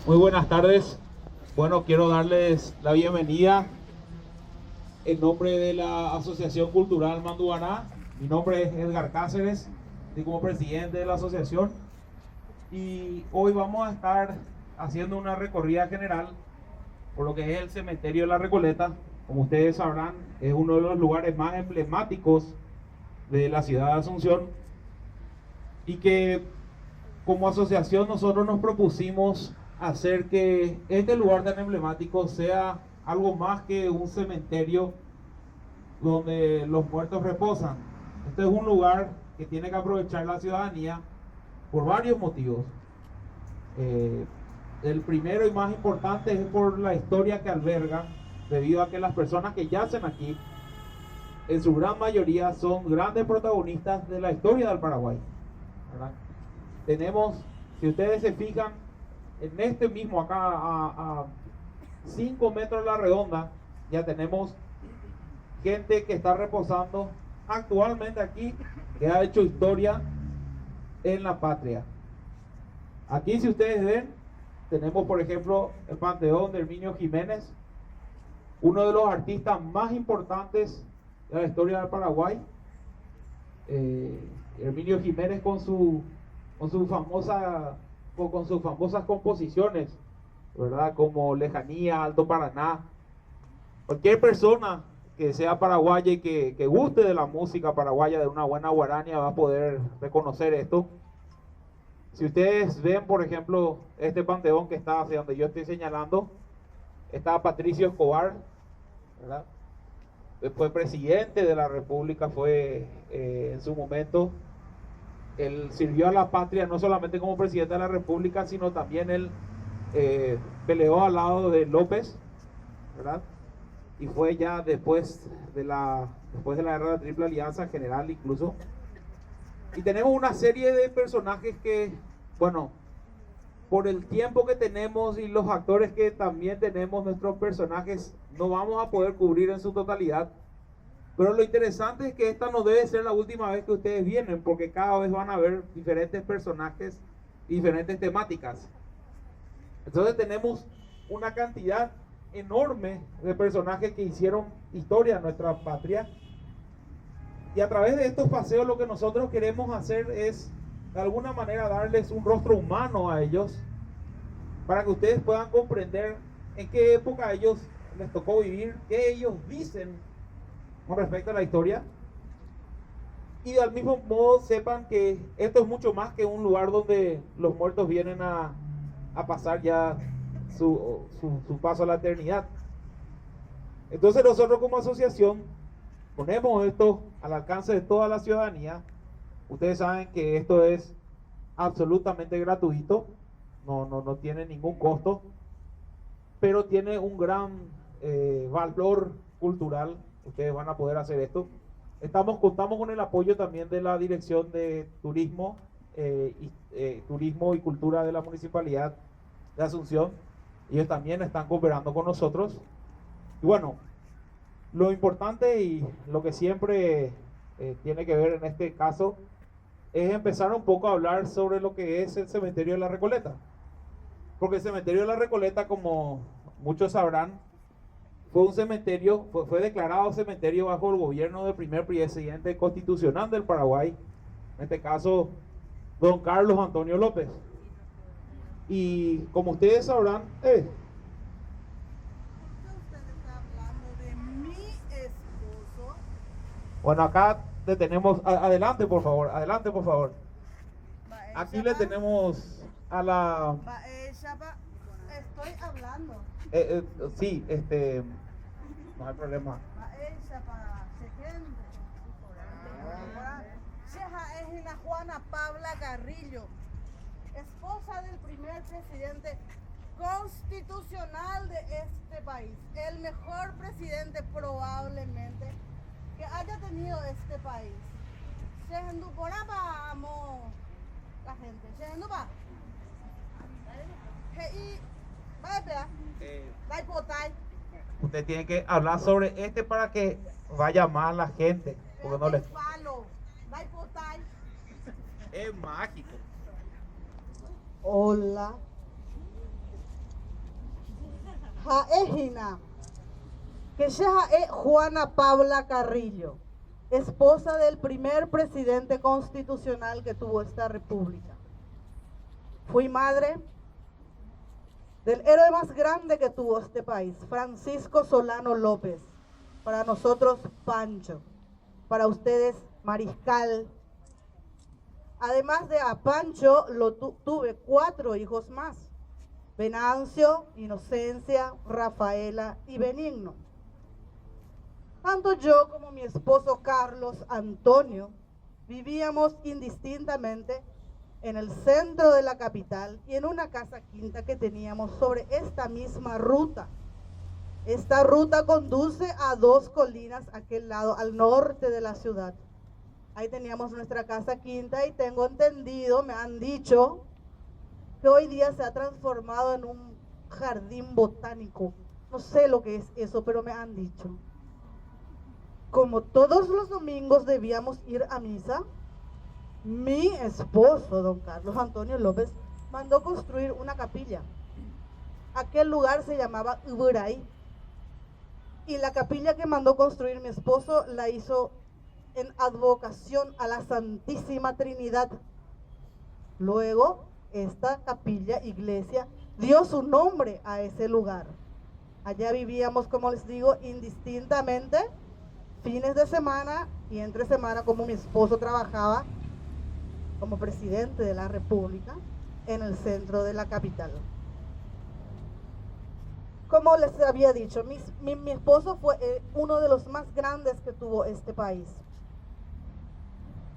Muy buenas tardes. Bueno, quiero darles la bienvenida en nombre de la Asociación Cultural Manduaná. Mi nombre es Edgar Cáceres, estoy como presidente de la asociación y hoy vamos a estar haciendo una recorrida general por lo que es el cementerio de la Recoleta. Como ustedes sabrán, es uno de los lugares más emblemáticos de la ciudad de Asunción y que como asociación nosotros nos propusimos hacer que este lugar tan emblemático sea algo más que un cementerio donde los muertos reposan. Este es un lugar que tiene que aprovechar la ciudadanía por varios motivos. Eh, el primero y más importante es por la historia que alberga, debido a que las personas que yacen aquí, en su gran mayoría, son grandes protagonistas de la historia del Paraguay, ¿verdad? Tenemos, si ustedes se fijan, en este mismo acá a 5 metros a la redonda, ya tenemos gente que está reposando actualmente aquí, que ha hecho historia en la patria. Aquí, si ustedes ven, tenemos por ejemplo el Panteón de Herminio Jiménez, uno de los artistas más importantes de la historia del Paraguay. Herminio Jiménez con sus famosas composiciones, ¿verdad? Como Lejanía, Alto Paraná. Cualquier persona que sea paraguaya y que guste de la música paraguaya, de una buena guarania, va a poder reconocer esto. Si ustedes ven, por ejemplo, este panteón que está hacia donde yo estoy señalando, está Patricio Escobar, ¿verdad? Fue presidente de la República, fue en su momento. Él sirvió a la patria no solamente como presidente de la República, sino también él peleó al lado de López, ¿verdad? Y fue ya después de la guerra de la Triple Alianza, general incluso. Y tenemos una serie de personajes que, bueno, por el tiempo que tenemos y los actores que también tenemos, nuestros personajes no vamos a poder cubrir en su totalidad. Pero lo interesante es que esta no debe ser la última vez que ustedes vienen, porque cada vez van a ver diferentes personajes y diferentes temáticas. Entonces tenemos una cantidad enorme de personajes que hicieron historia en nuestra patria. Y a través de estos paseos lo que nosotros queremos hacer es, de alguna manera, darles un rostro humano a ellos, para que ustedes puedan comprender en qué época a ellos les tocó vivir, qué ellos dicen con respecto a la historia. Y al mismo modo sepan que esto es mucho más que un lugar donde los muertos vienen a pasar ya su paso a la eternidad. Entonces nosotros como asociación ponemos esto al alcance de toda la ciudadanía. Ustedes saben que esto es absolutamente gratuito, no tiene ningún costo, pero tiene un gran valor cultural. Ustedes van a poder hacer esto. Contamos con el apoyo también de la Dirección de Turismo y Cultura de la Municipalidad de Asunción. Ellos también están cooperando con nosotros. Y bueno, lo importante y lo que siempre tiene que ver en este caso es empezar un poco a hablar sobre lo que es el cementerio de la Recoleta. Porque el cementerio de la Recoleta, como muchos sabrán, fue declarado cementerio bajo el gobierno del primer presidente constitucional del Paraguay, en este caso, don Carlos Antonio López. Y como ustedes sabrán, ¿Por qué usted está hablando de mi esposo? bueno, acá le tenemos, adelante por favor, aquí le tenemos a la, Estoy hablando. sí, no hay problema. Es la Juana Paula Carrillo, esposa del primer presidente constitucional de este país, el mejor presidente probablemente que haya tenido este país. Amo la gente. Usted tiene que hablar sobre para que vaya más la gente, porque no le... Es mágico. Hola. Jaejina, que Jae Juana Paula Carrillo, esposa del primer presidente constitucional que tuvo esta república. Fui madre del héroe más grande que tuvo este país, Francisco Solano López. Para nosotros, Pancho. Para ustedes, Mariscal. Además de a Pancho, tuve 4 hijos más: Venancio, Inocencia, Rafaela y Benigno. Tanto yo como mi esposo Carlos Antonio vivíamos indistintamente en el centro de la capital y en una casa quinta que teníamos sobre esta misma ruta. Esta ruta conduce a 2 colinas a aquel lado, al norte de la ciudad. Ahí teníamos nuestra casa quinta y tengo entendido, me han dicho, que hoy día se ha transformado en un jardín botánico. No sé lo que es eso, pero me han dicho. Como todos los domingos debíamos ir a misa, mi esposo, don Carlos Antonio López, mandó construir una capilla. Aquel lugar se llamaba Uburay. Y la capilla que mandó construir mi esposo la hizo en advocación a la Santísima Trinidad. Luego, esta capilla, iglesia, dio su nombre a ese lugar. Allá vivíamos, como les digo, indistintamente, fines de semana y entre semana, como mi esposo trabajaba como presidente de la República en el centro de la capital. Como les había dicho, mi esposo fue uno de los más grandes que tuvo este país.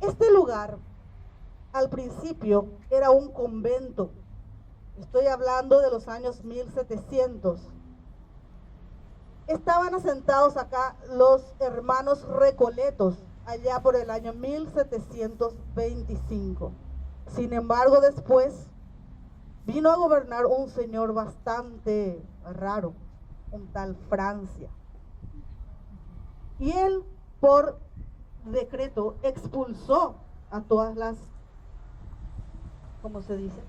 Este lugar, al principio, era un convento. Estoy hablando de los años 1700. Estaban asentados acá los hermanos Recoletos, allá por el año 1725. Sin embargo, después vino a gobernar un señor bastante raro, un tal Francia. Y él, por decreto, expulsó a todas las, ¿cómo se dice?,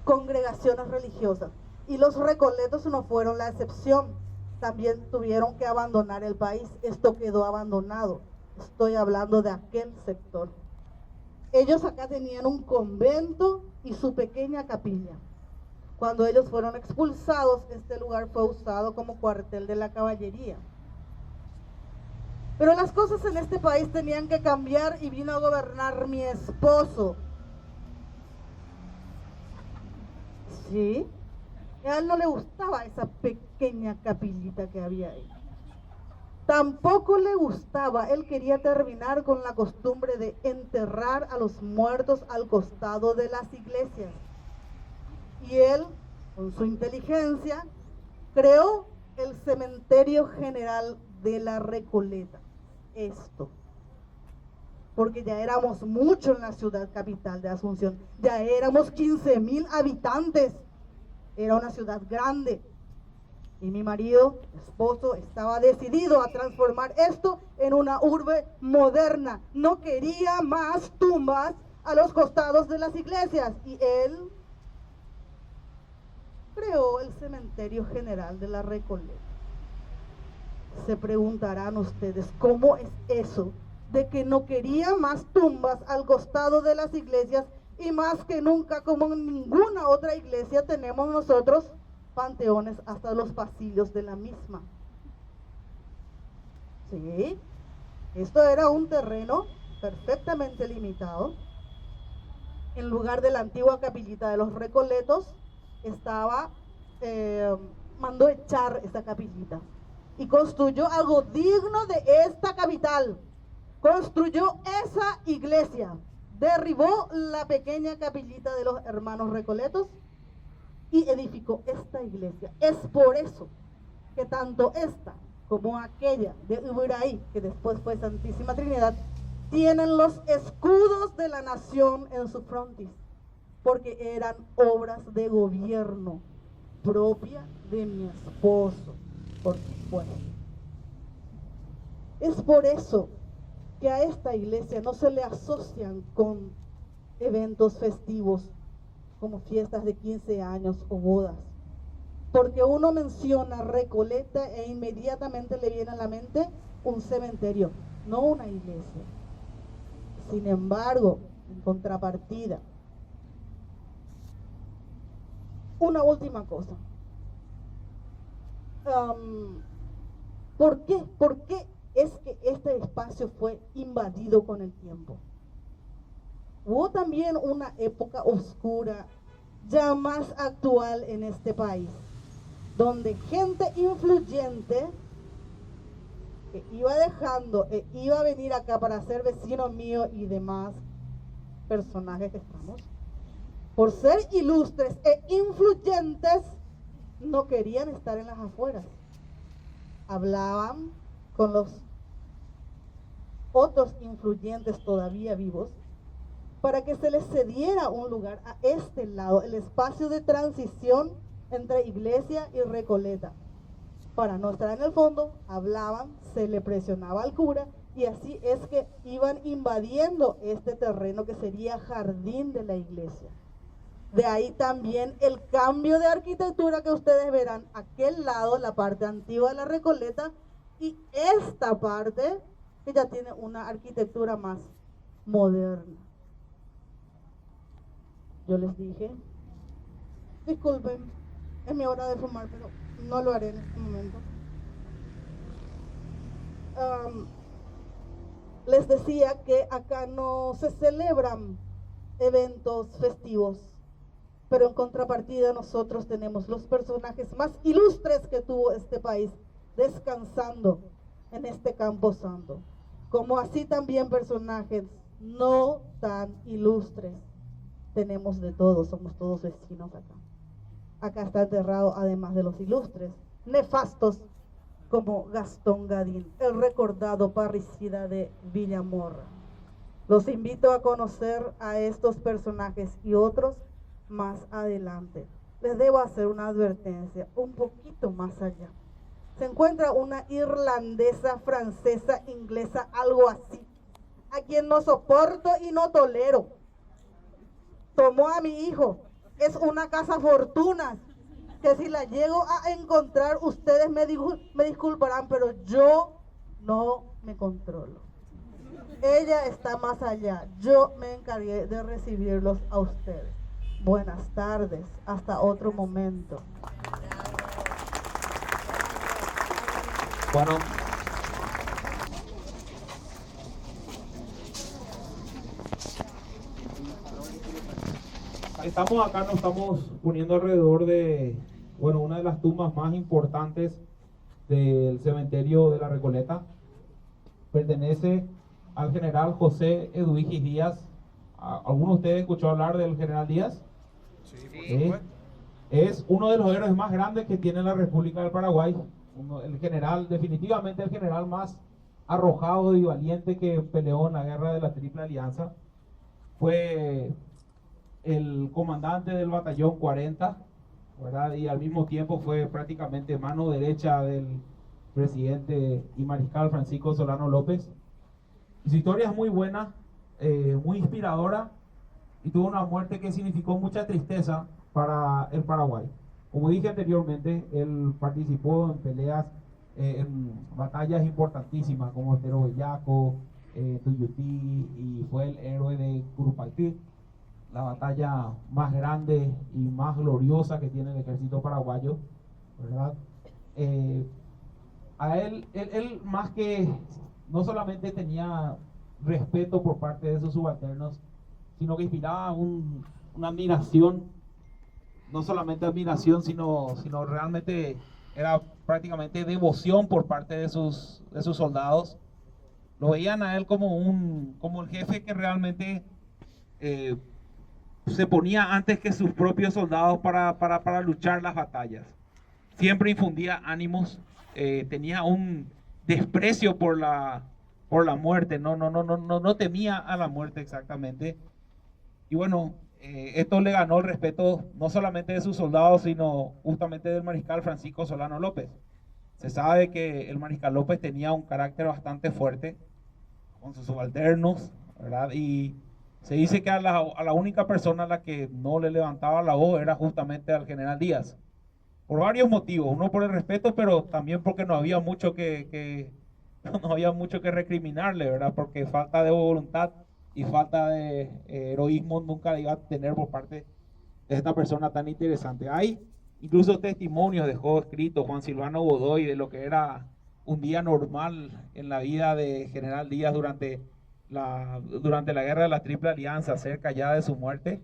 congregaciones religiosas. Y los Recoletos no fueron la excepción. También tuvieron que abandonar el país. Esto quedó abandonado. Estoy hablando de aquel sector. Ellos acá tenían un convento y su pequeña capilla. Cuando ellos fueron expulsados, este lugar fue usado como cuartel de la caballería. Pero las cosas en este país tenían que cambiar y vino a gobernar mi esposo. ¿Sí? A él no le gustaba esa pequeña capillita que había ahí. Tampoco le gustaba, él quería terminar con la costumbre de enterrar a los muertos al costado de las iglesias. Y él, con su inteligencia, creó el cementerio general de la Recoleta. Esto, porque ya éramos mucho en la ciudad capital de Asunción, ya éramos 15,000 habitantes, era una ciudad grande. Y mi marido, esposo, estaba decidido a transformar esto en una urbe moderna. No quería más tumbas a los costados de las iglesias. Y él creó el cementerio general de la Recoleta. Se preguntarán ustedes, ¿cómo es eso de que no quería más tumbas al costado de las iglesias? Y más que nunca, como en ninguna otra iglesia, tenemos nosotros panteones hasta los pasillos de la misma. Sí, esto era un terreno perfectamente limitado. En lugar de la antigua capillita de los Recoletos, mandó echar esta capillita y construyó algo digno de esta capital. Construyó esa iglesia, derribó la pequeña capillita de los hermanos Recoletos y edificó esta iglesia. Es por eso que tanto esta como aquella de Uburay, que después fue Santísima Trinidad, tienen los escudos de la nación en su frontis, porque eran obras de gobierno propia de mi esposo, por supuesto. Es por eso que a esta iglesia no se le asocian con eventos festivos como fiestas de 15 años o bodas. porque uno menciona Recoleta e inmediatamente le viene a la mente un cementerio, no una iglesia. Sin embargo, en contrapartida, una última cosa. ¿Por qué? ¿Por qué es que este espacio fue invadido con el tiempo? Hubo también una época oscura, ya más actual en este país, donde gente influyente que iba dejando e iba a venir acá para ser vecino mío y demás personajes que estamos, por ser ilustres e influyentes, no querían estar en las afueras. Hablaban con los otros influyentes todavía vivos para que se les cediera un lugar a este lado, el espacio de transición entre Iglesia y Recoleta. Para no estar en el fondo, hablaban, se le presionaba al cura y así es que iban invadiendo este terreno que sería jardín de la iglesia. De ahí también el cambio de arquitectura que ustedes verán, aquel lado, la parte antigua de la Recoleta, y esta parte que ya tiene una arquitectura más moderna. Yo les dije, disculpen, es mi hora de fumar, pero no lo haré en este momento. Les decía que acá no se celebran eventos festivos, pero en contrapartida nosotros tenemos los personajes más ilustres que tuvo este país descansando en este campo santo, como así también personajes no tan ilustres. Tenemos de todo, somos todos vecinos acá. Acá está enterrado, además de los ilustres, nefastos como Gastón Gadín, el recordado parricida de Villamorra. Los invito a conocer a estos personajes y otros más adelante. Les debo hacer una advertencia, un poquito más allá. Se encuentra una irlandesa, francesa, inglesa, algo así, a quien no soporto y no tolero. Tomó a mi hijo, es una cazafortunas, que si la llego a encontrar, ustedes me disculparán, pero yo no me controlo. Ella está más allá, yo me encargué de recibirlos a ustedes. Buenas tardes, hasta otro momento. Bueno, estamos acá, nos estamos poniendo alrededor de, bueno, una de las tumbas más importantes del cementerio de la Recoleta. Pertenece al general José Eduigis Díaz. ¿Alguno de ustedes escuchó hablar del general Díaz? Sí. Es uno de los héroes más grandes que tiene la República del Paraguay. El general, definitivamente el general más arrojado y valiente que peleó en la guerra de la Triple Alianza. Fue el comandante del batallón 40, ¿verdad? Y al mismo tiempo fue prácticamente mano derecha del presidente y mariscal Francisco Solano López. Y su historia es muy buena, muy inspiradora, y tuvo una muerte que significó mucha tristeza para el Paraguay. Como dije anteriormente, él participó en peleas, en batallas importantísimas como Estero Bellaco, Tuyutí, y fue el héroe de Curupaytí, la batalla más grande y más gloriosa que tiene el ejército paraguayo, ¿verdad? A él más que, no solamente tenía respeto por parte de sus subalternos, sino que inspiraba una admiración, no solamente admiración, sino realmente era prácticamente devoción por parte de sus soldados. Lo veían a él como el jefe que realmente se ponía antes que sus propios soldados para luchar las batallas. Siempre infundía ánimos, tenía un desprecio por la muerte, no temía a la muerte exactamente. Y bueno, esto le ganó el respeto no solamente de sus soldados, sino justamente del mariscal Francisco Solano López. Se sabe que el mariscal López tenía un carácter bastante fuerte con sus subalternos, ¿verdad? Y se dice que a la única persona a la que no le levantaba la voz era justamente al general Díaz, por varios motivos. Uno por el respeto, pero también porque no había mucho no había mucho que recriminarle, ¿verdad? Porque falta de voluntad y falta de heroísmo nunca iba a tener por parte de esta persona tan interesante. Hay incluso testimonios, dejó escrito Juan Silvano Godoy de lo que era un día normal en la vida de General Díaz durante la guerra de la Triple Alianza, cerca ya de su muerte.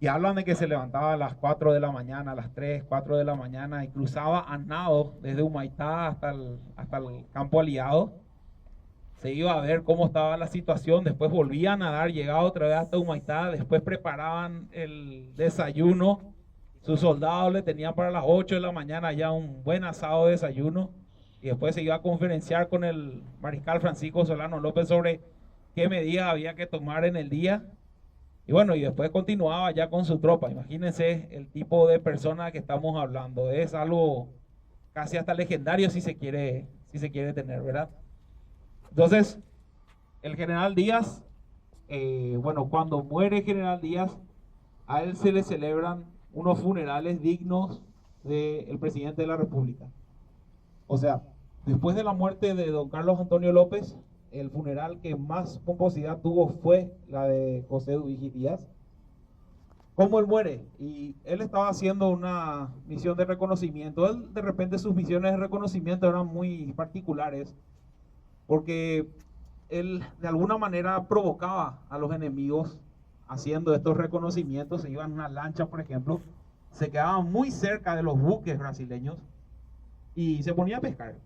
Y hablan de que se levantaba a las 4 de la mañana, a las 3, 4 de la mañana y cruzaba a nado desde Humaitá hasta el campo aliado. Se iba a ver cómo estaba la situación, después volvían a nadar, llegaba otra vez hasta Humaitá, después preparaban el desayuno. Sus soldados le tenían para las 8 de la mañana ya un buen asado de desayuno y después se iba a conferenciar con el mariscal Francisco Solano López sobre qué medidas había que tomar en el día. Y bueno, y después continuaba ya con su tropa. Imagínense el tipo de persona que estamos hablando. Es algo casi hasta legendario si se quiere tener, ¿verdad? Entonces, el general Díaz, bueno, cuando muere el general Díaz, a él se le celebran unos funerales dignos del presidente de la República. O sea, después de la muerte de don Carlos Antonio López, el funeral que más pomposidad tuvo fue la de José Duvigis Díaz. ¿Cómo él muere? Y él estaba haciendo una misión de reconocimiento. Él, de repente, sus misiones de reconocimiento eran muy particulares, porque él de alguna manera provocaba a los enemigos haciendo estos reconocimientos. Se iban en una lancha, por ejemplo, se quedaban muy cerca de los buques brasileños y se ponía a pescar.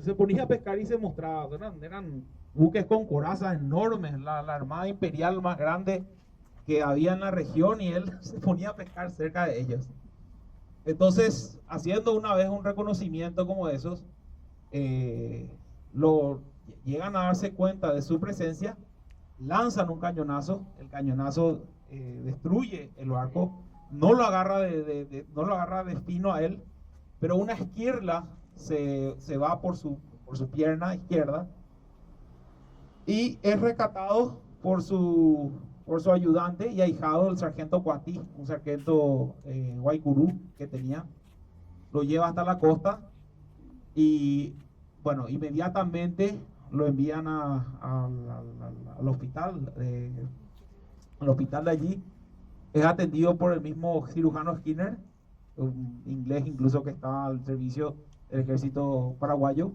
Se ponía a pescar y se mostraba, eran buques con corazas enormes, la armada imperial más grande que había en la región, y él se ponía a pescar cerca de ellos. Entonces, haciendo una vez un reconocimiento como esos, llegan a darse cuenta de su presencia, lanzan un cañonazo, el cañonazo destruye el barco, no lo agarra de destino a él, pero una esquirla se va por su pierna izquierda y es rescatado por su ayudante y ahijado, el sargento Cuatí, un sargento Guaycurú que tenía. Lo lleva hasta la costa y bueno, inmediatamente lo envían al hospital de allí. Es atendido por el mismo cirujano Skinner, un inglés incluso que estaba al servicio del ejército paraguayo.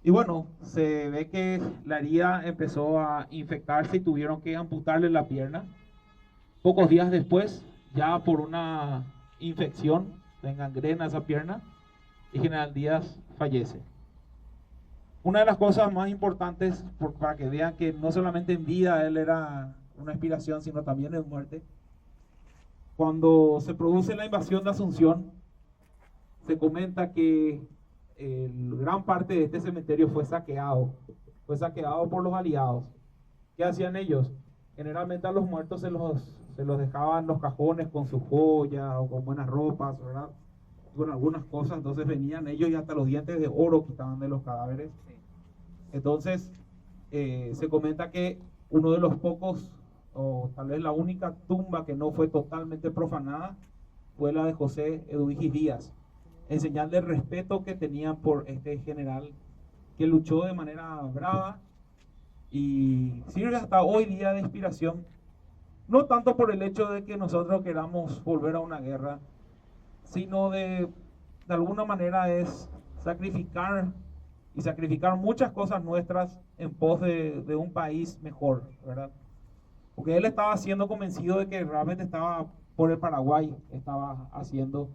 Y bueno, se ve que la herida empezó a infectarse y tuvieron que amputarle la pierna. Pocos días después, ya por una infección, se engangrena esa pierna y General Díaz fallece. Una de las cosas más importantes, para que vean que no solamente en vida él era una inspiración, sino también en muerte, cuando se produce la invasión de Asunción, se comenta que gran parte de este cementerio fue saqueado por los aliados. ¿Qué hacían ellos? Generalmente a los muertos se los dejaban los cajones con sus joyas o con buenas ropas, ¿verdad? Con algunas cosas. Entonces venían ellos y hasta los dientes de oro quitaban de los cadáveres. Entonces se comenta que uno de los pocos, o tal vez la única tumba que no fue totalmente profanada, fue la de José Eduigis Díaz, en señal del respeto que tenían por este general que luchó de manera brava y sirve hasta hoy día de inspiración, no tanto por el hecho de que nosotros queramos volver a una guerra, sino de alguna manera es sacrificar muchas cosas nuestras en pos de un país mejor, ¿verdad? Porque él estaba siendo convencido de que realmente estaba por el Paraguay, estaba haciendo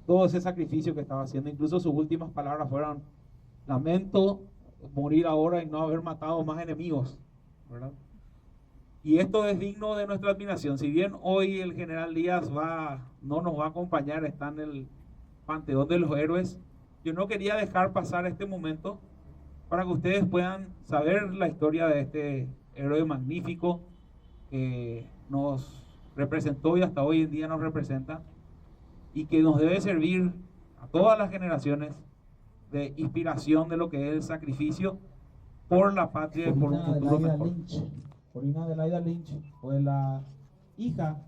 todo ese sacrificio que estaba haciendo. Incluso sus últimas palabras fueron: lamento morir ahora y no haber matado más enemigos, ¿verdad? Y esto es digno de nuestra admiración. Si bien hoy el general Díaz no nos va a acompañar, está en el panteón de los héroes, yo no quería dejar pasar este momento para que ustedes puedan saber la historia de este héroe magnífico que nos representó y hasta hoy en día nos representa, y que nos debe servir a todas las generaciones de inspiración de lo que es el sacrificio por la patria y por un futuro mejor. Corina Adelaida Lynch fue la hija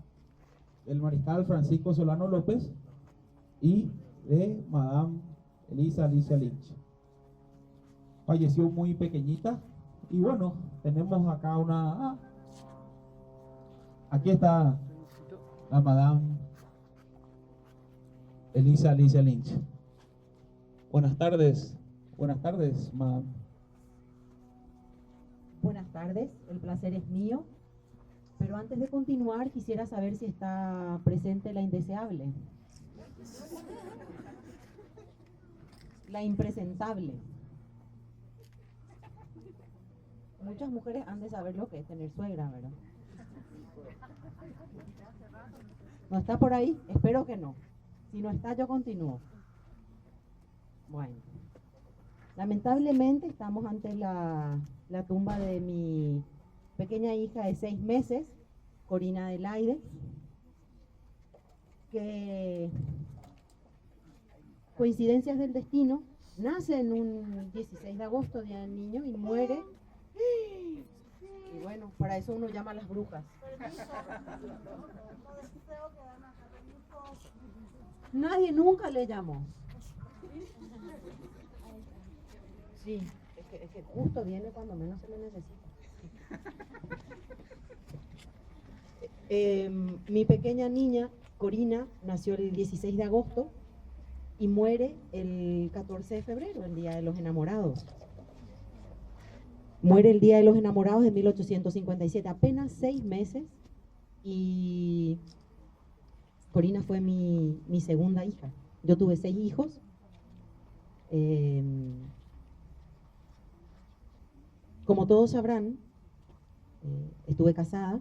del mariscal Francisco Solano López, y de Madame Elisa Alicia Lynch. Falleció muy pequeñita y bueno, tenemos acá aquí está la Madame Elisa Alicia Lynch. Buenas tardes, Madame. Buenas tardes, el placer es mío. Pero antes de continuar, quisiera saber si está presente la indeseable. La impresentable. Muchas mujeres han de saber lo que es tener suegra, ¿verdad? ¿No está por ahí? Espero que no. Si no está, yo continúo. Bueno. Lamentablemente estamos ante la tumba de mi pequeña hija de 6 meses, Corina Adelaide, que coincidencias del destino, nace en un 16 de agosto, Día del Niño, y muere. Y bueno, para eso uno llama a las brujas. Nadie nunca le llamó. Sí, es que justo viene cuando menos se le necesita. Mi pequeña niña, Corina, nació el 16 de agosto y muere el 14 de febrero, el Día de los Enamorados. Muere el Día de los Enamorados de 1857, apenas 6 meses, y Corina fue mi segunda hija. Yo tuve 6 hijos. Como todos sabrán, estuve casada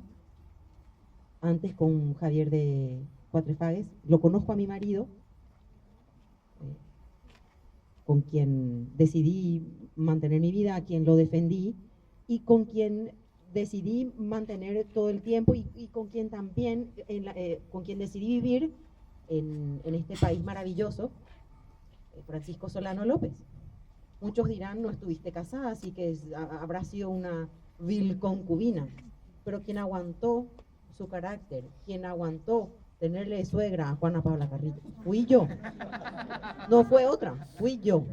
antes con Javier de Cuatrefages. Lo conozco a mi marido, con quien decidí mantener mi vida, a quien lo defendí y con quien decidí mantener todo el tiempo y con quien también, con quien decidí vivir en este país maravilloso, Francisco Solano López. Muchos dirán, no estuviste casada, así que habrá sido una vil concubina. Pero quien aguantó su carácter, quien aguantó tenerle de suegra a Juana Paula Carrillo, fui yo. No fue otra, fui yo.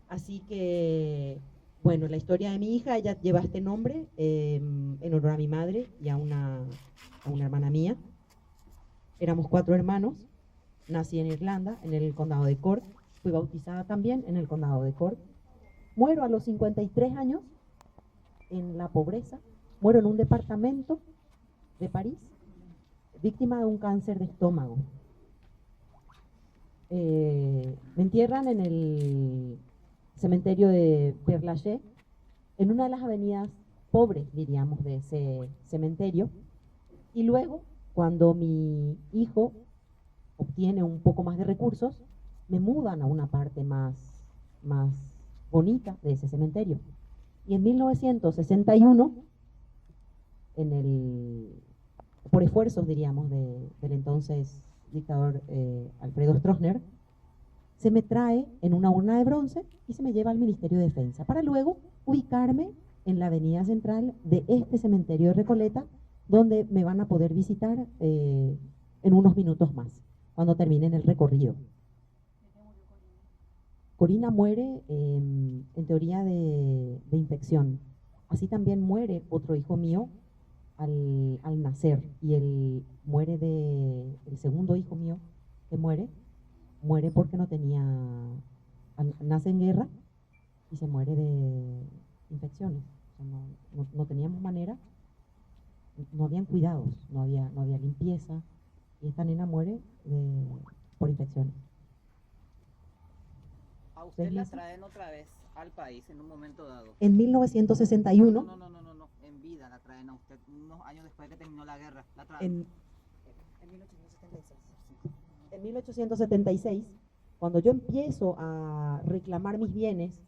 Así que, bueno, la historia de mi hija, ella lleva este nombre en honor a mi madre y a una hermana mía. Éramos 4 hermanos. Nací en Irlanda, en el condado de Cork. Fui bautizada también en el condado de Cork. Muero a los 53 años en la pobreza. Muero en un departamento de París, víctima de un cáncer de estómago. Me entierran en el cementerio de Père Lachaise, en una de las avenidas pobres, diríamos, de ese cementerio. Y luego, cuando mi hijo obtiene un poco más de recursos, me mudan a una parte más bonita de ese cementerio. Y en 1961, por esfuerzos, diríamos, del entonces dictador Alfredo Stroessner, se me trae en una urna de bronce y se me lleva al Ministerio de Defensa, para luego ubicarme en la avenida central de este cementerio de Recoleta, donde me van a poder visitar en unos minutos más, cuando terminen el recorrido. Corina muere en teoría de infección. Así también muere otro hijo mío al nacer, y el segundo hijo mío que muere porque no tenía, nace en guerra y se muere de infecciones. O sea, no teníamos manera, no habían cuidados, no había limpieza, y esta nena muere por infecciones. ¿A usted la traen otra vez al país en un momento dado? En 1961. No, en vida la traen a usted, unos años después de que terminó la guerra, la traen. En 1876. En 1876, cuando yo empiezo a reclamar mis bienes,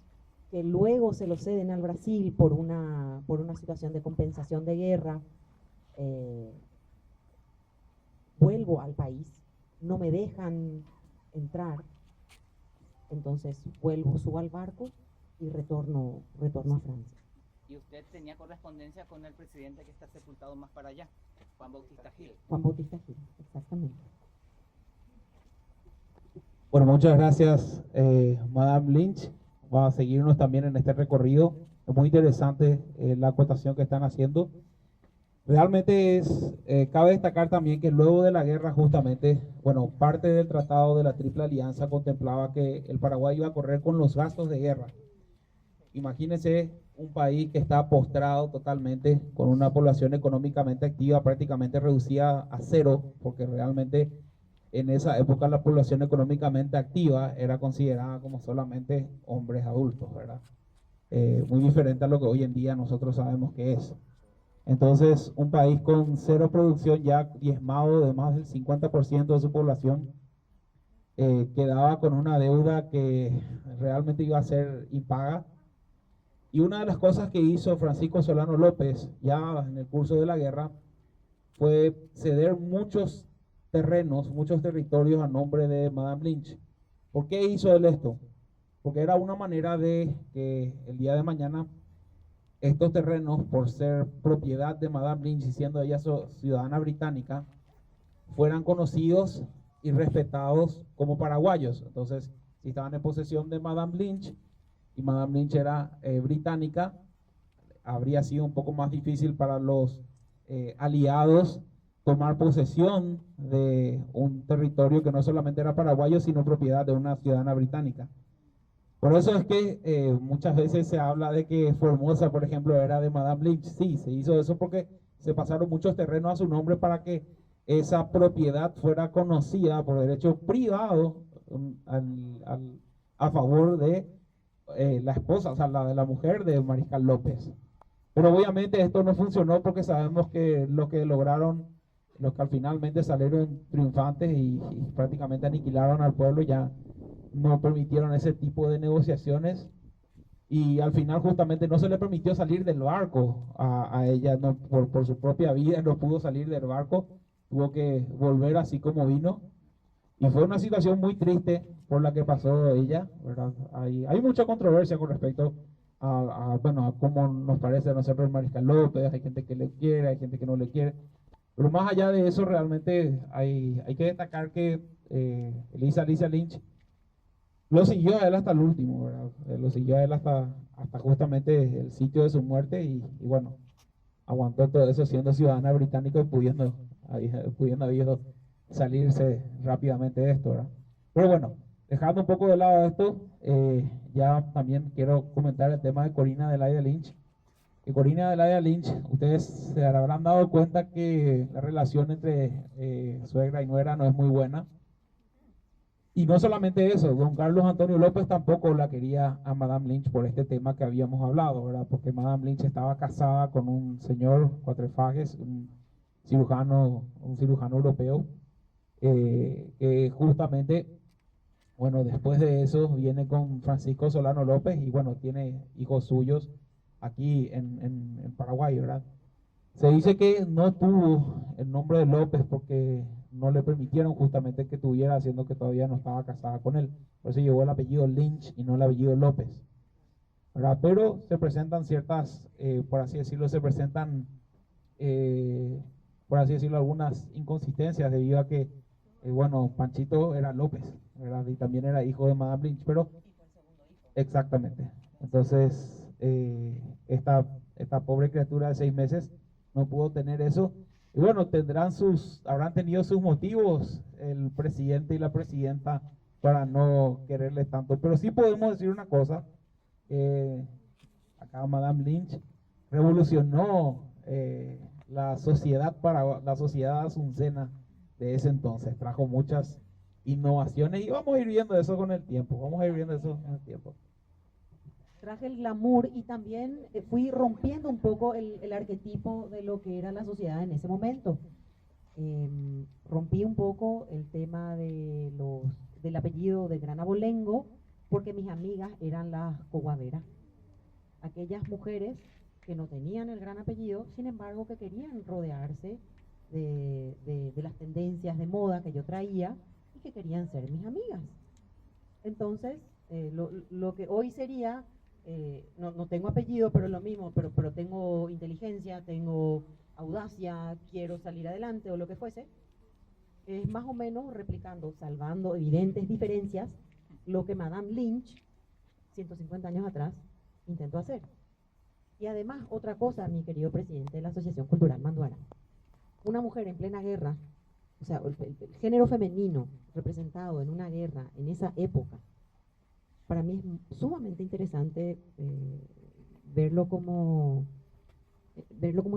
que luego se los ceden al Brasil por una situación de compensación de guerra, vuelvo al país, no me dejan entrar. Entonces subo al barco y retorno a Francia. ¿Y usted tenía correspondencia con el presidente que está sepultado más para allá, Juan Bautista Gil? Juan Bautista Gil, exactamente. Bueno, muchas gracias, Madame Lynch. Va a seguirnos también en este recorrido. Es muy interesante la acotación que están haciendo. Realmente cabe destacar también que luego de la guerra justamente, bueno, parte del Tratado de la Triple Alianza contemplaba que el Paraguay iba a correr con los gastos de guerra. Imagínense un país que está postrado totalmente, con una población económicamente activa prácticamente reducida a cero, porque realmente en esa época la población económicamente activa era considerada como solamente hombres adultos, ¿verdad? Muy diferente a lo que hoy en día nosotros sabemos que es. Entonces, un país con cero producción, ya diezmado de más del 50% de su población, quedaba con una deuda que realmente iba a ser impaga. Y una de las cosas que hizo Francisco Solano López ya en el curso de la guerra fue ceder muchos terrenos, muchos territorios a nombre de Madame Lynch. ¿Por qué hizo él esto? Porque era una manera de que el día de mañana estos terrenos, por ser propiedad de Madame Lynch y siendo ella ciudadana británica, fueran conocidos y respetados como paraguayos. Entonces, si estaban en posesión de Madame Lynch y Madame Lynch era británica, habría sido un poco más difícil para los aliados tomar posesión de un territorio que no solamente era paraguayo, sino propiedad de una ciudadana británica. Por eso es que muchas veces se habla de que Formosa, por ejemplo, era de Madame Lynch. Sí, se hizo eso porque se pasaron muchos terrenos a su nombre para que esa propiedad fuera conocida por derechos privados a favor de la esposa, o sea, la de la mujer de Mariscal López. Pero obviamente esto no funcionó porque sabemos que lo que lograron, los que al finalmente salieron triunfantes y prácticamente aniquilaron al pueblo, ya no permitieron ese tipo de negociaciones y al final justamente no se le permitió salir del barco a ella, no, por su propia vida no pudo salir del barco, tuvo que volver así como vino y fue una situación muy triste por la que pasó ella, ¿verdad? Hay mucha controversia con respecto bueno, a cómo nos parece a nosotros Mariscal López, hay gente que le quiere, hay gente que no le quiere, pero más allá de eso realmente hay que destacar que Elisa Lynch lo siguió a él hasta el último, ¿verdad? Lo siguió a él hasta justamente el sitio de su muerte y bueno, aguantó todo eso siendo ciudadana británica y pudiendo haber salirse rápidamente de esto, ¿verdad? Pero bueno, dejando un poco de lado esto, ya también quiero comentar el tema de Corina Adelaida Lynch. Que Corina Adelaida Lynch, ustedes se habrán dado cuenta que la relación entre suegra y nuera no es muy buena. Y no solamente eso, don Carlos Antonio López tampoco la quería a Madame Lynch por este tema que habíamos hablado, ¿verdad? Porque Madame Lynch estaba casada con un señor Cuatrefages, un cirujano europeo, que justamente, bueno, después de eso viene con Francisco Solano López y bueno, tiene hijos suyos aquí en Paraguay, ¿verdad? Se dice que no tuvo el nombre de López porque no le permitieron justamente que tuviera, siendo que todavía no estaba casada con él. Por eso llevó el apellido Lynch y no el apellido López, ¿verdad? Pero se presentan ciertas, por así decirlo, eh, por así decirlo, algunas inconsistencias debido a que, bueno, Panchito era López, ¿verdad? Y también era hijo de Madame Lynch, pero exactamente. Entonces, esta pobre criatura de 6 meses no pudo tener eso. Y bueno, habrán tenido sus motivos el presidente y la presidenta para no quererle tanto. Pero sí podemos decir una cosa, acá Madame Lynch revolucionó la sociedad asuncena de ese entonces. Trajo muchas innovaciones y vamos a ir viendo eso con el tiempo. Vamos a ir viendo eso con el tiempo. Traje el glamour y también fui rompiendo un poco el arquetipo de lo que era la sociedad en ese momento. Rompí un poco el tema del apellido de Gran Abolengo porque mis amigas eran las coguaveras, aquellas mujeres que no tenían el gran apellido, sin embargo que querían rodearse de las tendencias de moda que yo traía y que querían ser mis amigas. Entonces, lo que hoy sería, no tengo apellido, pero es lo mismo, pero tengo inteligencia, tengo audacia, quiero salir adelante o lo que fuese, es más o menos replicando, salvando evidentes diferencias, lo que Madame Lynch, 150 años atrás, intentó hacer. Y además, otra cosa, mi querido presidente de la Asociación Cultural Manduara, una mujer en plena guerra, o sea, el género femenino representado en una guerra en esa época, para mí es sumamente interesante verlo como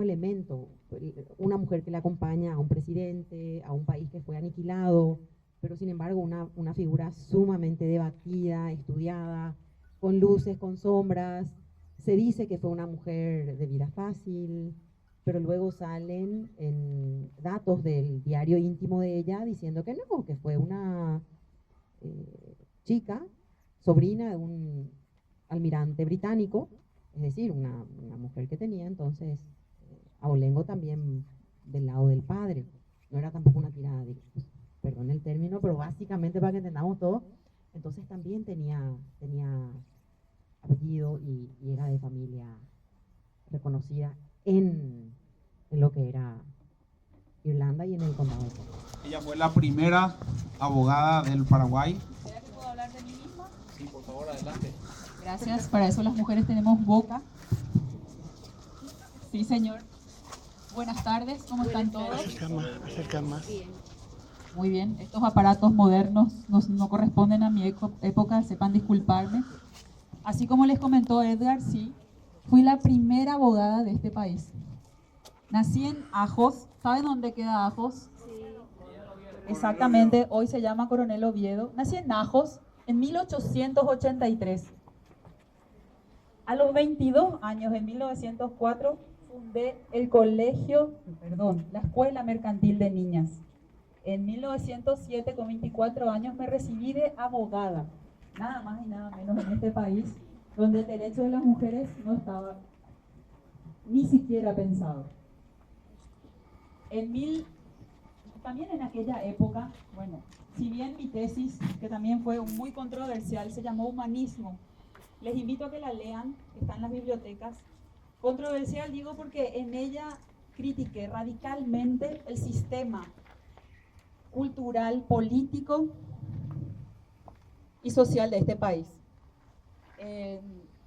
elemento, una mujer que le acompaña a un presidente, a un país que fue aniquilado, pero sin embargo una figura sumamente debatida, estudiada, con luces, con sombras. Se dice que fue una mujer de vida fácil, pero luego salen en datos del diario íntimo de ella diciendo que no, que fue una chica, sobrina de un almirante británico, es decir, una mujer que tenía entonces abolengo también del lado del padre. No era tampoco una tirada de, perdón el término, pero básicamente para que entendamos todo, entonces también tenía apellido y era de familia reconocida en lo que era Irlanda y en el condado de Cork. Ella fue la primera abogada del Paraguay. ¿Será que puedo hablar de mí misma? Sí, por favor, adelante. Gracias, para eso las mujeres tenemos boca. Sí, señor. Buenas tardes, ¿cómo están todos? Acerca más. Muy bien, estos aparatos modernos no corresponden a mi época, sepan disculparme. Así como les comentó Edgar, sí, fui la primera abogada de este país. Nací en Ajos, ¿saben dónde queda Ajos? Exactamente, hoy se llama Coronel Oviedo. Nací en Ajos en 1883. A los 22 años, en 1904, fundé la Escuela Mercantil de Niñas. En 1907, con 24 años, me recibí de abogada, nada más y nada menos en este país, donde el derecho de las mujeres no estaba ni siquiera pensado. También en aquella época, bueno, si bien mi tesis, que también fue muy controversial, se llamó Humanismo, les invito a que la lean, está en las bibliotecas. Controversial digo porque en ella critiqué radicalmente el sistema cultural, político y social de este país.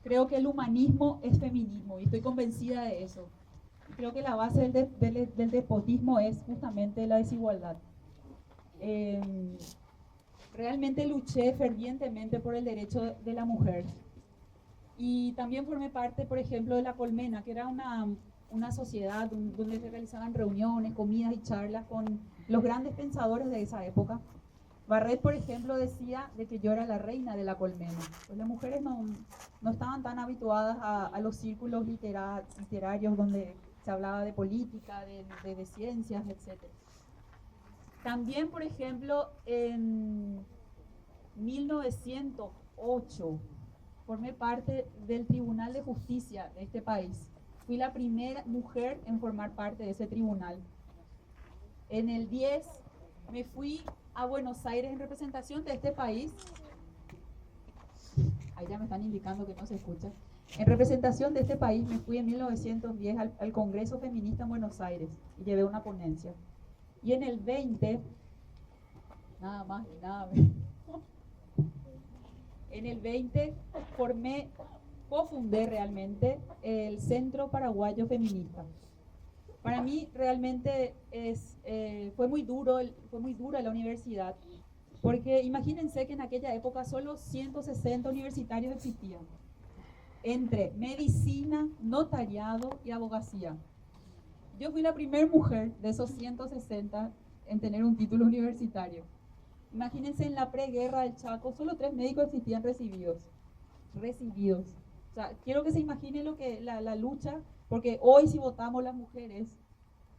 Creo que el humanismo es feminismo y estoy convencida de eso. Creo que la base del despotismo es justamente la desigualdad. Realmente luché fervientemente por el derecho de la mujer. Y también formé parte, por ejemplo, de La Colmena, que era una sociedad donde se realizaban reuniones, comidas y charlas con los grandes pensadores de esa época. Barret, por ejemplo, decía de que yo era la reina de La Colmena. Pues las mujeres no estaban tan habituadas a los círculos literarios donde se hablaba de política, de ciencias, etc. También, por ejemplo, en 1908 formé parte del Tribunal de Justicia de este país. Fui la primera mujer en formar parte de ese tribunal. En el 10 me fui a Buenos Aires en representación de este país. Ahí ya me están indicando que no se escucha. En representación de este país me fui en 1910 al Congreso Feminista en Buenos Aires y llevé una ponencia. Y en el 20, nada más y nada menos, en el 20 cofundé realmente el Centro Paraguayo Feminista. Para mí realmente fue muy dura la universidad, porque imagínense que en aquella época solo 160 universitarios existían, entre medicina, notariado y abogacía. Yo fui la primera mujer de esos 160 en tener un título universitario. Imagínense, en la preguerra del Chaco, solo 3 médicos existían recibidos. O sea, quiero que se imaginen la lucha, porque hoy si votamos las mujeres,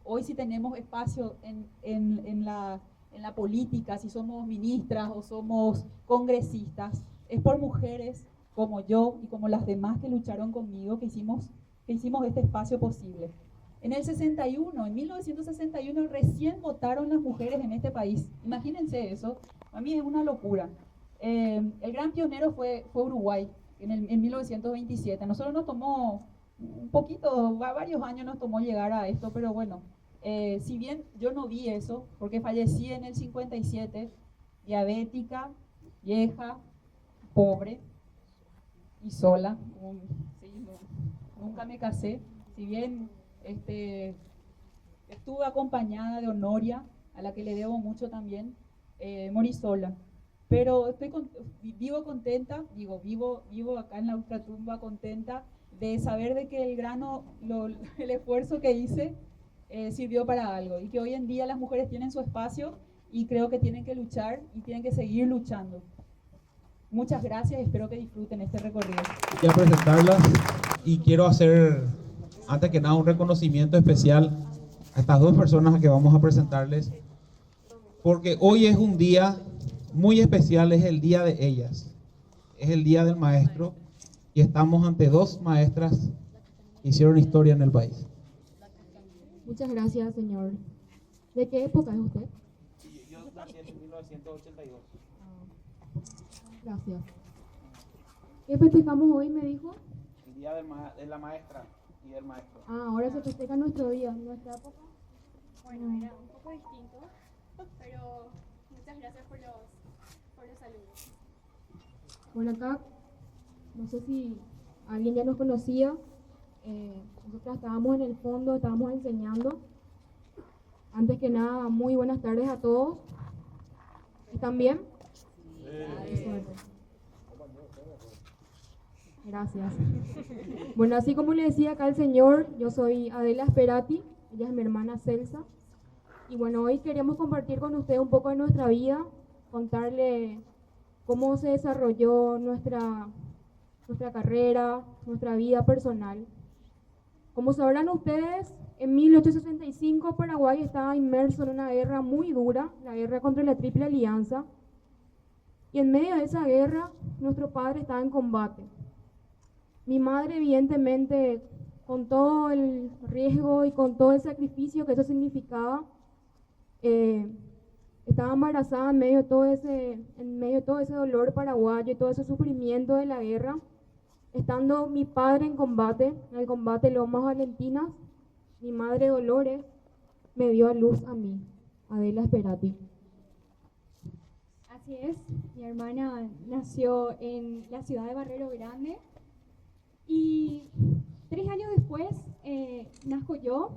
hoy si tenemos espacio en la política, si somos ministras o somos congresistas, es por mujeres como yo y como las demás que lucharon conmigo que hicimos este espacio posible. En 1961 recién votaron las mujeres en este país. Imagínense eso, a mí es una locura. El gran pionero fue Uruguay en 1927. A nosotros nos tomó un poquito, varios años nos tomó llegar a esto, pero bueno, Si bien yo no vi eso, porque fallecí en el 57, diabética, vieja, pobre y sola, sí, nunca me casé, si bien estuve acompañada de Honoria, a la que le debo mucho también, morí sola. Pero vivo contenta, vivo acá en la ultratumba contenta de saber de que el grano, el esfuerzo que hice sirvió para algo y que hoy en día las mujeres tienen su espacio y creo que tienen que luchar y tienen que seguir luchando. Muchas gracias, espero que disfruten este recorrido. Quiero presentarlas y quiero hacer, antes que nada, un reconocimiento especial a estas dos personas que vamos a presentarles, porque hoy es un día muy especial, es el día de ellas, es el día del maestro y estamos ante dos maestras que hicieron historia en el país. Muchas gracias, señor. ¿De qué época es usted? Yo nací en 1982. Gracias. ¿Qué festejamos hoy, me dijo? El día de la maestra y del maestro. Ah, ahora se festeja nuestro día, nuestra época. Bueno, era un poco distinto, pero muchas gracias por los saludos. Bueno, acá, no sé si alguien ya nos conocía. Nosotras estábamos en el fondo, estábamos enseñando. Antes que nada, muy buenas tardes a todos. ¿Están bien? Sí. Gracias. Bueno, así como le decía acá el señor, yo soy Adela Esperati, ella es mi hermana Celsa. Y bueno, hoy queremos compartir con usted un poco de nuestra vida, contarle cómo se desarrolló nuestra carrera, nuestra vida personal. Como sabrán ustedes, en 1865 Paraguay estaba inmerso en una guerra muy dura, la guerra contra la Triple Alianza. Y en medio de esa guerra, nuestro padre estaba en combate. Mi madre, evidentemente, con todo el riesgo y con todo el sacrificio que eso significaba, estaba embarazada en medio de todo ese dolor paraguayo y todo ese sufrimiento de la guerra. Estando mi padre en el combate de Lomas Valentinas, mi madre Dolores me dio a luz a mí, Adela Esperati. Así es, mi hermana nació en la ciudad de Barrero Grande y 3 años después nazco yo,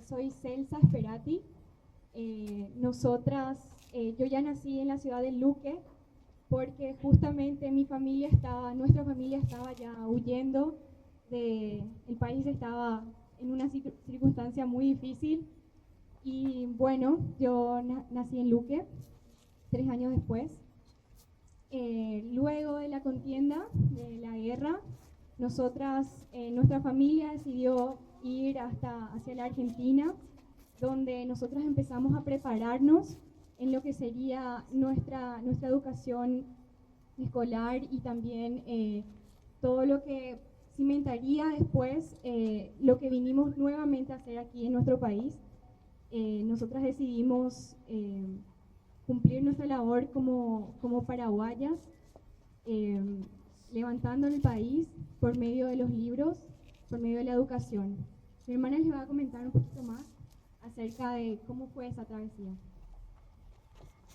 soy Celsa Esperati. Yo ya nací en la ciudad de Luque porque justamente nuestra familia estaba ya huyendo, el país estaba en una circunstancia muy difícil y bueno, yo nací en Luque 3 años después. Luego de la contienda, de la guerra, nuestra familia decidió ir hacia la Argentina, donde nosotros empezamos a prepararnos en lo que sería nuestra educación escolar y también todo lo que cimentaría después lo que vinimos nuevamente a hacer aquí en nuestro país. Nosotras decidimos cumplir nuestra labor como paraguayas, levantando el país por medio de los libros, por medio de la educación. Mi hermana les va a comentar un poquito más acerca de cómo fue esa travesía.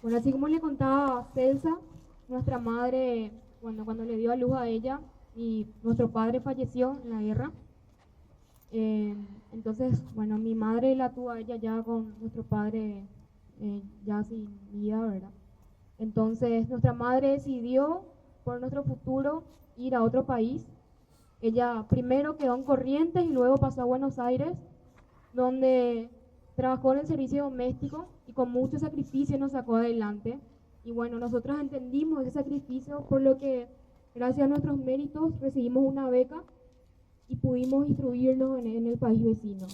Bueno, así como le contaba Celsa, nuestra madre, cuando le dio a luz a ella, y nuestro padre falleció en la guerra. Entonces, bueno, mi madre la tuvo a ella ya con nuestro padre ya sin vida, ¿verdad? Entonces, nuestra madre decidió por nuestro futuro ir a otro país. Ella primero quedó en Corrientes y luego pasó a Buenos Aires, donde trabajó en el servicio doméstico y con mucho sacrificio nos sacó adelante. Y bueno, nosotros entendimos ese sacrificio, por lo que gracias a nuestros méritos recibimos una beca y pudimos instruirnos en el país vecino.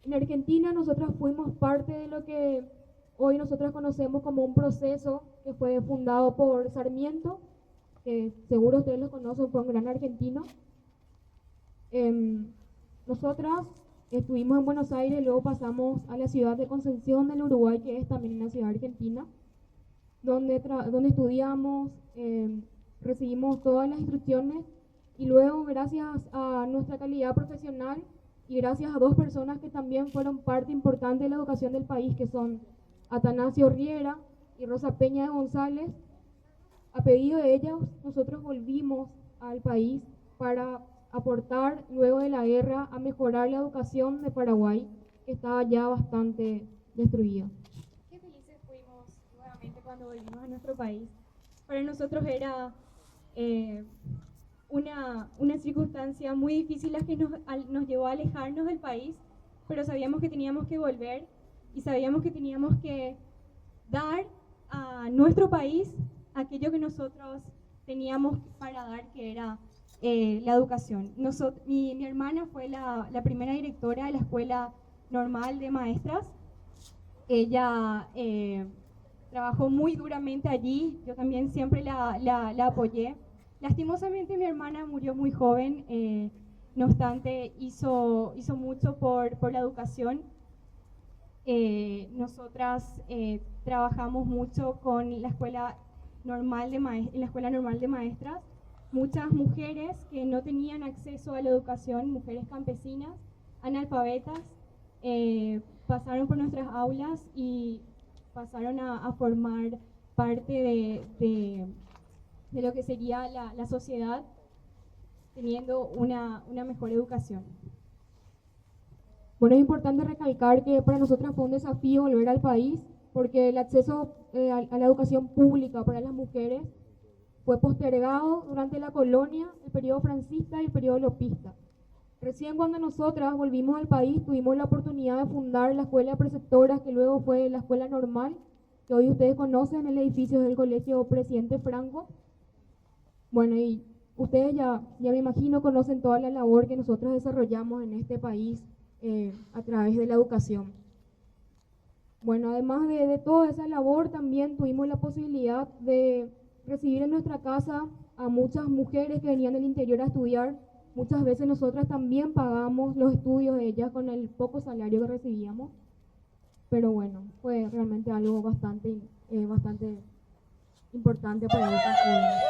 En Argentina nosotros fuimos parte de lo que hoy nosotros conocemos como un proceso que fue fundado por Sarmiento, que seguro ustedes lo conocen, fue un gran argentino. Nosotras estuvimos en Buenos Aires, luego pasamos a la ciudad de Concepción del Uruguay, que es también una ciudad argentina, donde estudiamos, recibimos todas las instrucciones y luego, gracias a nuestra calidad profesional, y gracias a dos personas que también fueron parte importante de la educación del país, que son Atanasio Riera y Rosa Peña de González. A pedido de ellos, nosotros volvimos al país para aportar luego de la guerra a mejorar la educación de Paraguay, que estaba ya bastante destruida. Qué felices fuimos nuevamente cuando volvimos a nuestro país. Para nosotros era una circunstancia muy difícil la que nos llevó a alejarnos del país, pero sabíamos que teníamos que volver y sabíamos que teníamos que dar a nuestro país aquello que nosotros teníamos para dar, que era la educación. Mi hermana fue la primera directora de la Escuela Normal de Maestras. Ella trabajó muy duramente allí, yo también siempre la apoyé. Lastimosamente mi hermana murió muy joven, no obstante hizo mucho por la educación. Nosotras trabajamos mucho con la Escuela Normal de Maestras. Muchas mujeres que no tenían acceso a la educación, mujeres campesinas, analfabetas, pasaron por nuestras aulas y pasaron a formar parte de lo que sería la sociedad, teniendo una mejor educación. Bueno, es importante recalcar que para nosotras fue un desafío volver al país, porque el acceso a la educación pública para las mujeres fue postergado durante la colonia, el periodo franquista y el periodo lopista. Recién cuando nosotras volvimos al país tuvimos la oportunidad de fundar la escuela preceptora, que luego fue la escuela normal, que hoy ustedes conocen, el edificio del Colegio Presidente Franco. Bueno, y ustedes ya me imagino conocen toda la labor que nosotros desarrollamos en este país a través de la educación. Bueno, además de toda esa labor, también tuvimos la posibilidad de recibir en nuestra casa a muchas mujeres que venían del interior a estudiar. Muchas veces nosotras también pagamos los estudios de ellas con el poco salario que recibíamos. Pero bueno, fue realmente algo bastante importante para estas jóvenes.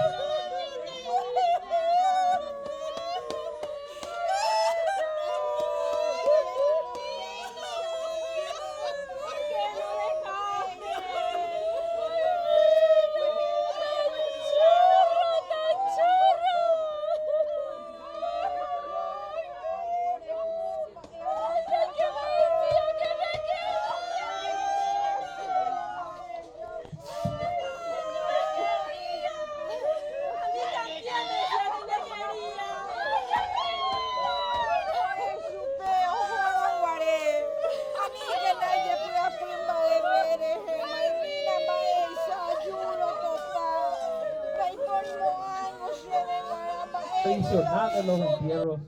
Tradicional de los entierros,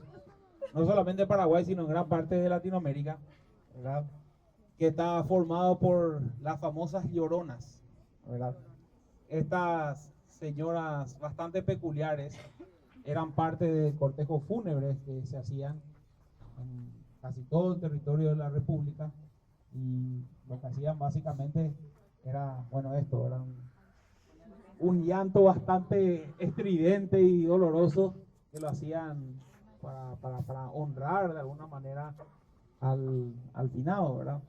no solamente en Paraguay, sino en gran parte de Latinoamérica, ¿verdad? Que está formado por las famosas lloronas, ¿verdad? Estas señoras bastante peculiares eran parte de cortejos fúnebres que se hacían en casi todo el territorio de la República, y lo que hacían básicamente era, bueno, esto, era un llanto bastante estridente y doloroso, que lo hacían para honrar de alguna manera al finado, ¿verdad?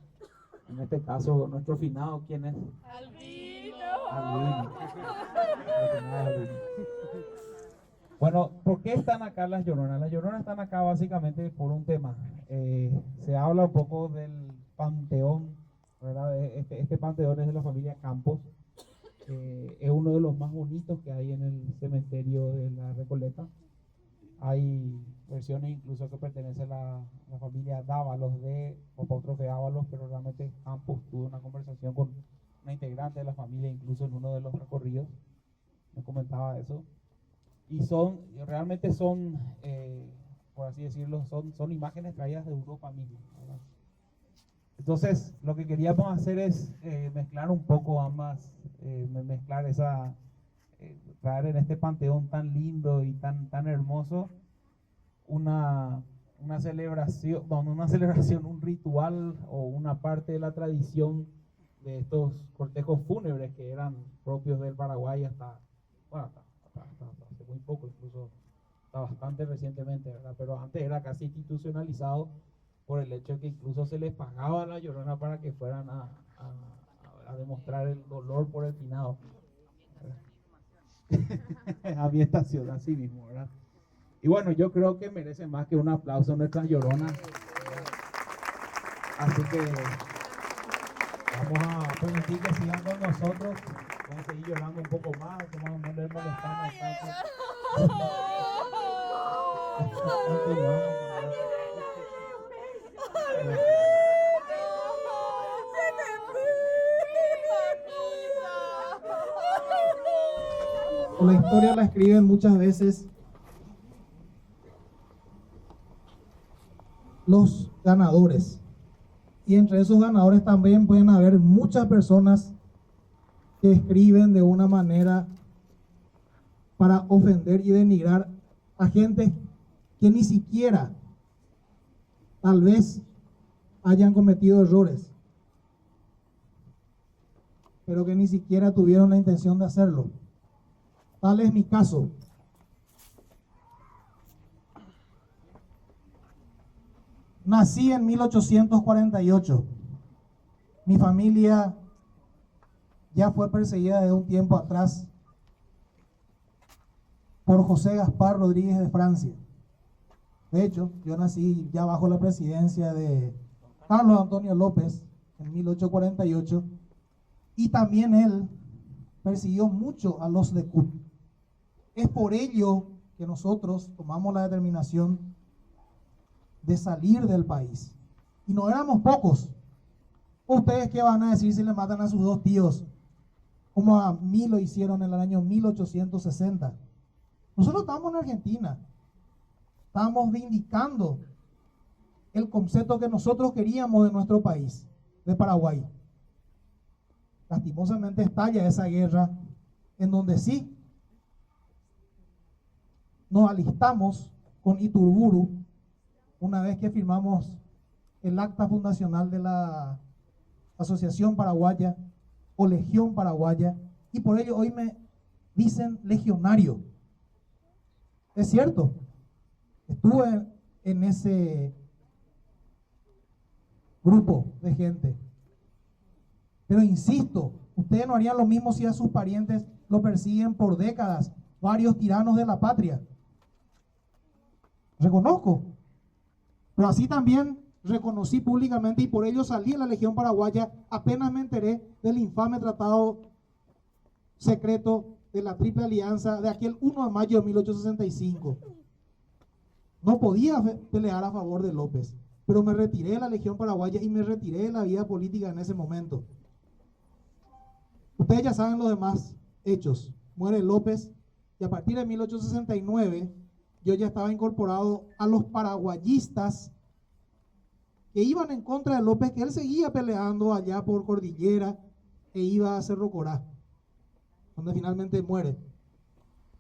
En este caso, nuestro finado, ¿quién es? Albino. Albino. Bueno, ¿por qué están acá las lloronas? Las lloronas están acá básicamente por un tema. Se habla un poco del panteón, ¿verdad? Este panteón es de la familia Campos. Es uno de los más bonitos que hay en el cementerio de la Recoleta. Hay versiones incluso que pertenecen a la familia Dávalos, de apóstrofe Ábalos, pero realmente Campos tuvo una conversación con una integrante de la familia, incluso en uno de los recorridos, me comentaba eso. Y realmente son, por así decirlo, son imágenes traídas de Europa misma, ¿verdad? Entonces, lo que queríamos hacer es mezclar un poco ambas, traer en este panteón tan lindo y tan hermoso una celebración, un ritual o una parte de la tradición de estos cortejos fúnebres que eran propios del Paraguay hasta hace muy poco, incluso hasta bastante recientemente, ¿verdad? Pero antes era casi institucionalizado por el hecho de que incluso se les pagaba a La Llorona para que fueran a demostrar el dolor por el finado. A mi estación, así mismo, ¿verdad? Y bueno, yo creo que merece más que un aplauso nuestra Llorona. Así que vamos a permitir que sigan con nosotros. Vamos a seguir llorando un poco más, que más o menos les molestamos tanto. La historia la escriben muchas veces los ganadores, y entre esos ganadores también pueden haber muchas personas que escriben de una manera para ofender y denigrar a gente que ni siquiera tal vez hayan cometido errores, pero que ni siquiera tuvieron la intención de hacerlo. Tal es mi caso. Nací en 1848. Mi familia ya fue perseguida de un tiempo atrás por José Gaspar Rodríguez de Francia. De hecho, yo nací ya bajo la presidencia de Carlos Antonio López en 1848, y también él persiguió mucho a los de CUT. Es por ello que nosotros tomamos la determinación de salir del país. Y no éramos pocos. ¿Ustedes qué van a decir si le matan a sus dos tíos? Como a mí lo hicieron en el año 1860. Nosotros estábamos en Argentina. Estábamos vindicando el concepto que nosotros queríamos de nuestro país, de Paraguay. Lastimosamente estalla esa guerra en donde sí nos alistamos con Iturburu una vez que firmamos el acta fundacional de la Asociación Paraguaya o Legión Paraguaya, y por ello hoy me dicen legionario. Es cierto, estuve en ese grupo de gente, pero insisto, ustedes no harían lo mismo si a sus parientes lo persiguen por décadas varios tiranos de la patria. Reconozco, pero así también reconocí públicamente, y por ello salí en la Legión Paraguaya apenas me enteré del infame tratado secreto de la Triple Alianza de aquel 1 de mayo de 1865. No podía pelear a favor de López, pero me retiré de la Legión Paraguaya y me retiré de la vida política en ese momento. Ustedes ya saben los demás hechos. Muere López y a partir de 1869 yo ya estaba incorporado a los paraguayistas que iban en contra de López, que él seguía peleando allá por Cordillera e iba a Cerro Corá, donde finalmente muere.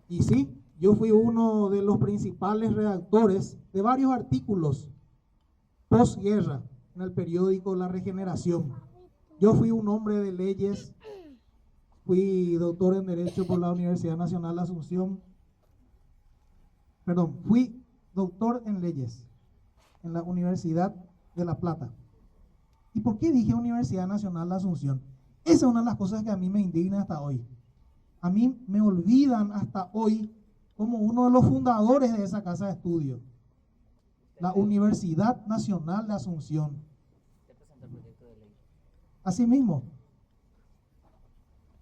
Y sí, yo fui uno de los principales redactores de varios artículos posguerra en el periódico La Regeneración. Yo fui un hombre de leyes, fui doctor en Derecho por la Universidad Nacional de Asunción. Fui doctor en leyes en la Universidad de La Plata. ¿Y por qué dije Universidad Nacional de Asunción? Esa es una de las cosas que a mí me indigna hasta hoy. A mí me olvidan hasta hoy como uno de los fundadores de esa casa de estudio, la Universidad Nacional de Asunción. Así mismo,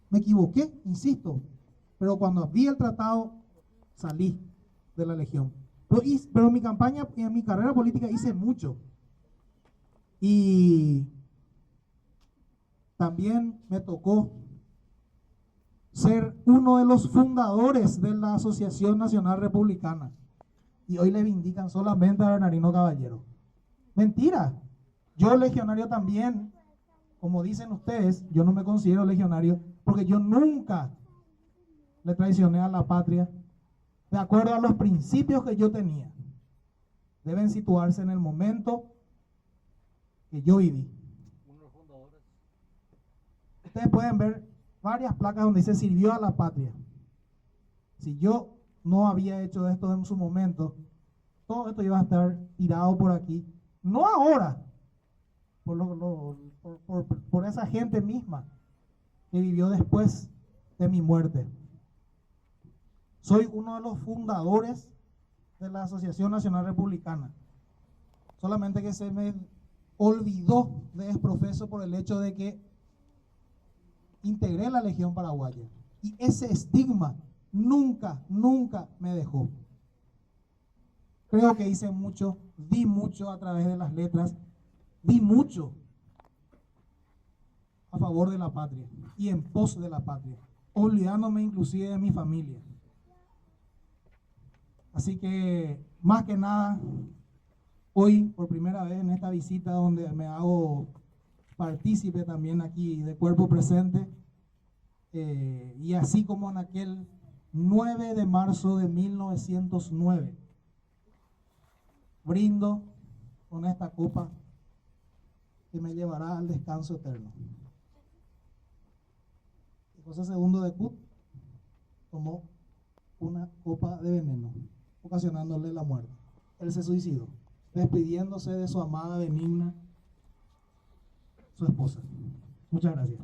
me equivoqué, insisto, pero cuando vi el tratado salí de la Legión. Pero en mi campaña y en mi carrera política hice mucho. Y también me tocó ser uno de los fundadores de la Asociación Nacional Republicana. Y hoy le vindican solamente a Bernardino Caballero. Mentira. Yo legionario también, como dicen ustedes, yo no me considero legionario porque yo nunca le traicioné a la patria de acuerdo a los principios que yo tenía. Deben situarse en el momento que yo viví. Ustedes pueden ver varias placas donde dice sirvió a la patria. Si yo no había hecho esto en su momento, todo esto iba a estar tirado por aquí no ahora, por esa gente misma que vivió después de mi muerte. Soy uno de los fundadores de la Asociación Nacional Republicana. Solamente que se me olvidó de exprofeso por el hecho de que integré la Legión Paraguaya. Y ese estigma nunca me dejó. Creo que hice mucho, di mucho a través de las letras, di mucho a favor de la patria y en pos de la patria, olvidándome inclusive de mi familia. Así que, más que nada, hoy, por primera vez en esta visita donde me hago partícipe también aquí de cuerpo presente, y así como en aquel 9 de marzo de 1909, brindo con esta copa que me llevará al descanso eterno. Y José II de Cut tomó una copa de veneno, ocasionándole la muerte. Él se suicidó, despidiéndose de su amada benigna, su esposa. Muchas gracias.